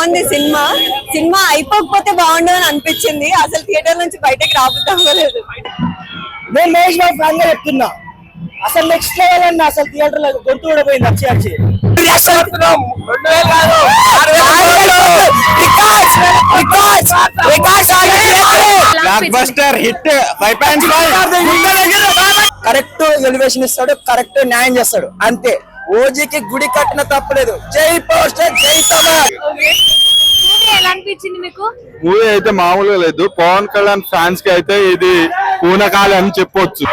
బాగుంది cinema. Cinema అయిపోకపోతే బాగుండు అని అనిపించింది. అసలు థియేటర్ నుంచి బయటకి రాబుద్దామలేదు. నేను మహేష్ బాబు ఫ్యాన్ గా చెప్తున్నా. అసలు నెక్స్ట్ లెవెల్ అన్న. అసలు థియేటర్ లో గొంతు కూడా పోయింది వచ్చి వచ్చి. Block buster hit 5.5. Correct elevation ఇస్తాడు, కరెక్ట్ న్యాయం చేస్తాడు, అంతే. ఓజీకి గుడి కట్టిన తప్పలేదు. జై పోస్టర్, జై తమర్. మూవీ అయితే మామూలుగా లేదు. పవన్ కళ్యాణ్ ఫ్యాన్స్ కి అయితే ఇది పూనకాలి అని చెప్పొచ్చు.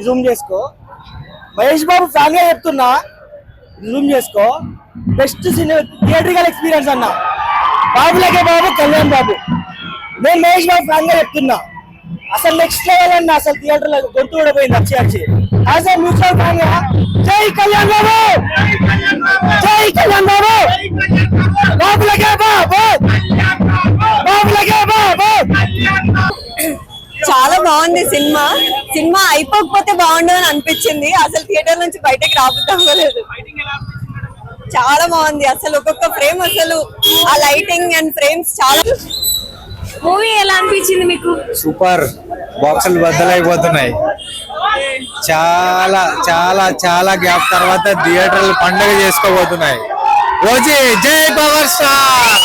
జూమ్ చేసుకో. మహేష్ బాబు ఫ్యాన్ గా చెప్తున్నా. జూమ్ చేసుకో. బెస్ట్ సినిమా థియేట్రికల్ ఎక్స్పీరియన్స్ అన్న. బాబులకే బాబు, కళ్యాణ్ బాబు. నేను మహేష్ బాబు ఫ్యాన్ గా చెప్తున్నా. అసలు నెక్స్ట్ లెవెల్ అన్న. అసలు థియేటర్ లో గొంతు కూడా పోయింది వచ్చి వచ్చి. యాజ్ ఏ మ్యూచువల్ ఫ్యాన్ గా జై కళ్యాణ్ బాబు, జై కళ్యాణ్ బాబు, బాబులకే బాబు, బాబులకే బాబు. చాలా బాగుంది సినిమా. సినిమా అయిపోకపోతే బాగుండు అని అనిపించింది. అసలు థియేటర్ నుంచి బయటకి రాబుద్దామలేదు. చాలా బాగుంది. అసలు ఒక్కొక్క ఫ్రేమ్, అసలు ఆ లైటింగ్ అండ్ ఫ్రేమ్స్ చాలా. మూవీ ఎలా అనిపించింది మీకు? సూపర్. బాక్సులు బద్దలైపోతున్నాయి. చాలా చాలా చాలా గ్యాప్ తర్వాత థియేటర్లు పండుగ చేసుకోబోతున్నాయి. ఓజీ జై పవర్ స్టార్.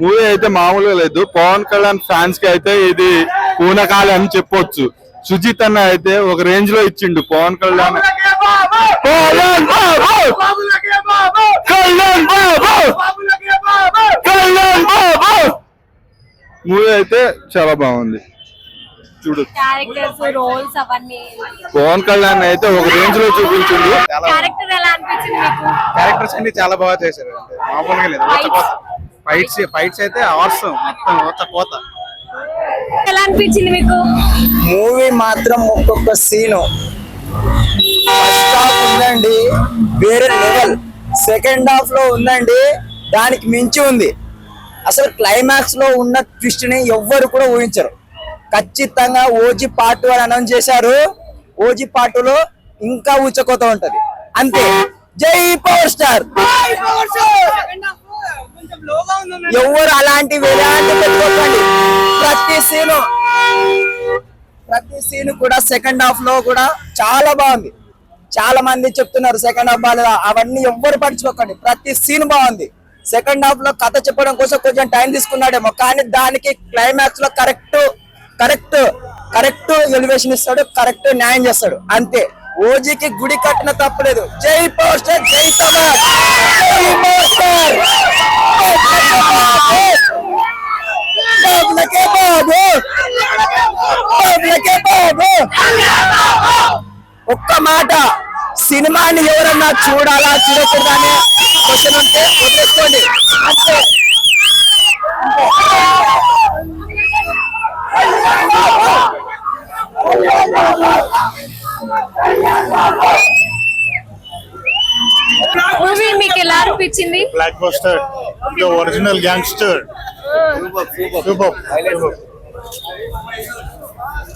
మూవీ అయితే మామూలుగా లేదు. పవన్ కళ్యాణ్ ఫ్యాన్స్ కి అయితే ఇది పూనకాలి అని చెప్పొచ్చు. సుజిత్ అన్న అయితే ఒక రేంజ్ లో ఇచ్చిండు. పవన్ కళ్యాణ్ మూవీ అయితే చాలా బాగుంది. చూడు, పవన్ కళ్యాణ్ అయితే ఒక రేంజ్ లో చూపించిండు. క్యారెక్టర్స్ అన్ని చాలా బాగా చేశారు. మామూలుగా లేదు. ఫైట్స్ అయితే అవసరం మొత్తం కోత. ఎలా అనిపించింది మీకు? మూవీ మాత్రం ఒక్కొక్క సీను ఫస్ట్ హాఫ్ ఉందండి వేరే లెవెల్. సెకండ్ హాఫ్ లో ఉందండి దానికి మించి ఉంది. అసలు క్లైమాక్స్ లో ఉన్న ట్విస్ట్ ని ఎవ్వరు కూడా ఊహించరు. ఖచ్చితంగా ఓజీ పార్ట్ 1 అనౌన్స్ చేశారు. ఓజీ పార్ట్ 2 లో ఇంకా ఊచకోత ఉంటది, అంతే. జై పవర్ స్టార్. ఎవరు అలాంటివి పెట్టుకోకండి. ప్రతి సీన్ కూడా సెకండ్ హాఫ్ లో కూడా చాలా బాగుంది. చాలా మంది చెప్తున్నారు సెకండ్ హాఫ్ బాగా. అవన్నీ ఎవ్వరు పట్టించుకోకండి. ప్రతి సీన్ బాగుంది. సెకండ్ హాఫ్ లో కథ చెప్పడం కోసం కొంచెం టైం తీసుకున్నాడేమో, కానీ దానికి క్లైమాక్స్ లో కరెక్ట్ ఎలివేషన్ ఇస్తాడు, కరెక్ట్ న్యాయం చేస్తాడు, అంతే. ఓజీకి గుడి కట్టిన తప్పలేదు. జై పోస్టర్, జై తమర్. బాబులకే బాబు, బాబులకే బాబు. ఒక్క మాట, సినిమాని ఎవరన్నా చూడాలా చూడకూడదా అనే క్వశ్చన్ ఉంటే వదిలేసుకోండి, అంతే. మూవీ మీకు ఎలా అనిపించింది? Block buster, the original gangster.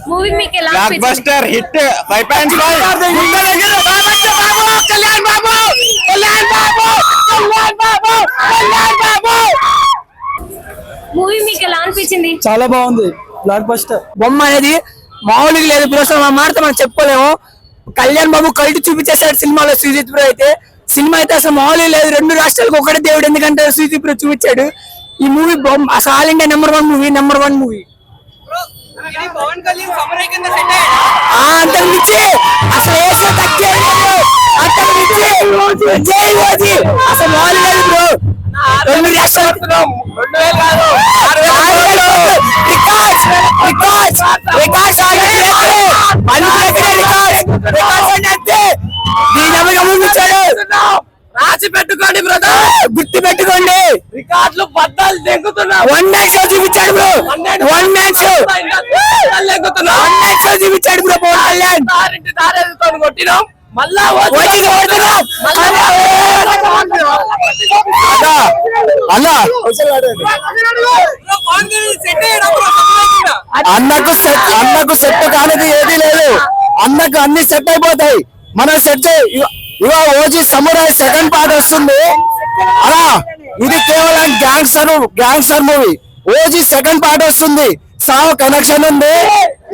Movie మీకు ఎలా బ్లాక్ అనిపించింది? Buster hit 5.5. Kalyan Babu, Kalyan Babu, Kalyan Babu, Kalyan Babu. Movie మీకు ఎలా అనిపించింది? చాలా బాగుంది. బ్లాక్ బస్టర్ బొమ్మ అనేది మామూలుగా లేదు. ప్రస్తుతం ఆ మాట మనం చెప్పుకోలేము. కళ్యాణ్ బాబు కల్ట్ చూపించేశాడు సినిమాలో. సుజిత్ బ్రో అయితే సినిమా అయితే అసలు మామూలుగా లేదు. 2 రాష్ట్రాలకు ఒకటే దేవుడు, ఎందుకంటే సుజిత్ బ్రో చూపించాడు. ఈ మూవీ అసలు all India number one movie. అంతకుమించి అసలు అసలు మామూలుగా లేదు బ్రో. 2 రాష్ట్రాలు రాసి పెట్టుకోండి బ్రదర్, గుర్తు పెట్టుకోండి. రికార్డులు బద్దలు దెంగుతున్నా. 1 షో చూపించాడు బ్రో, 1 షో చూపించాడు బ్రో పవన్ కళ్యాణ్. కొట్టినాం మళ్ళా అన్నకు సెట్ కానిది ఏది లేదు. అన్నకు అన్ని సెట్ అయిపోతాయి. మన సెట్ ఇవ ఓజీ సమురాయ్ సెకండ్ పార్ట్ వస్తుంది అలా. ఇది కేవలం gangster movie. OG second part వస్తుంది. సావ్ కనెక్షన్ ఉంది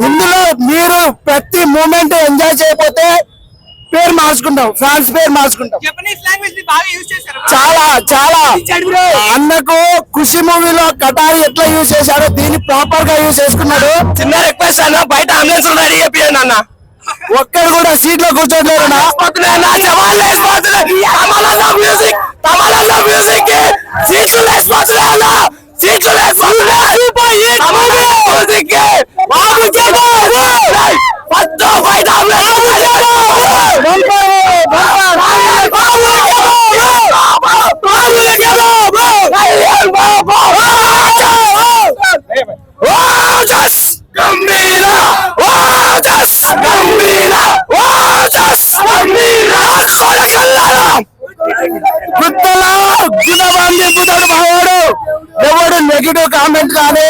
ఇందులో. మీరు ప్రతి మూమెంట్ ఎంజాయ్ చేయకపోతే పేరు మార్చుకుంటాం, ఫ్రాన్స్ పేరు మార్చుకుంటాం. చాలా చాలా అన్నకు ఖుషి మూవీలో కటారి ఎట్లా యూజ్ చేశాడో దీన్ని ప్రాపర్ గా యూజ్ చేసుకున్నాడు. చిన్న రిక్వెస్ట్ అన్న, బయట అంబులెన్స్ రెడీ అయిపోయాను అన్న. ఒక్కడు కూడా సీట్ లో కూర్చోట్లేదు. ఎవడు నెగిటివ్ కామెంట్ కానీ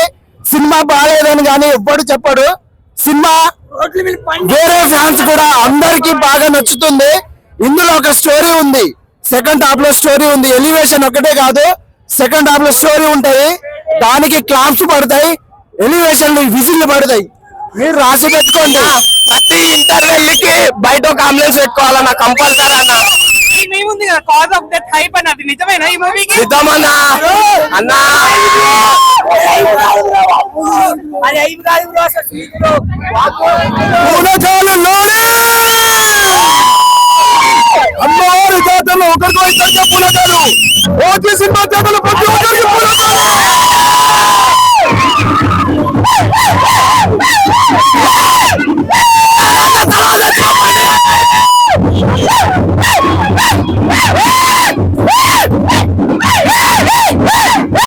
సినిమా బాగాలేదని కానీ ఎవ్వడు చెప్పడు. సినిమా వేరే ఫ్యాన్స్ కూడా అందరికి బాగా నచ్చుతుంది. ఇందులో ఒక స్టోరీ ఉంది, సెకండ్ హాఫ్ లో స్టోరీ ఉంది. ఎలివేషన్ ఒకటే కాదు, సెకండ్ హాఫ్ లో స్టోరీ ఉంటది. దానికి క్లాప్స్ పడతాయి, ఎలివేషన్ విజిల్ పడతాయి. మీరు రాసి పెట్టుకోండి. ప్రతి ఇంటర్వెల్ కి బయట ఒక అంబులెన్స్ పెట్టుకోవాలన్న కంపల్సరీ అన్న. మేముంది కదా కాజ్ ఆఫ్ దట్ హైప్ అని, అది నిజమేనా ఈ మూవీకి? నిజమన్నా అన్నా. అమ్మవారి జాతరలో ఒకరికో ఇద్దరికే పూలకాలు. ఓకే సినిమా జాతరలో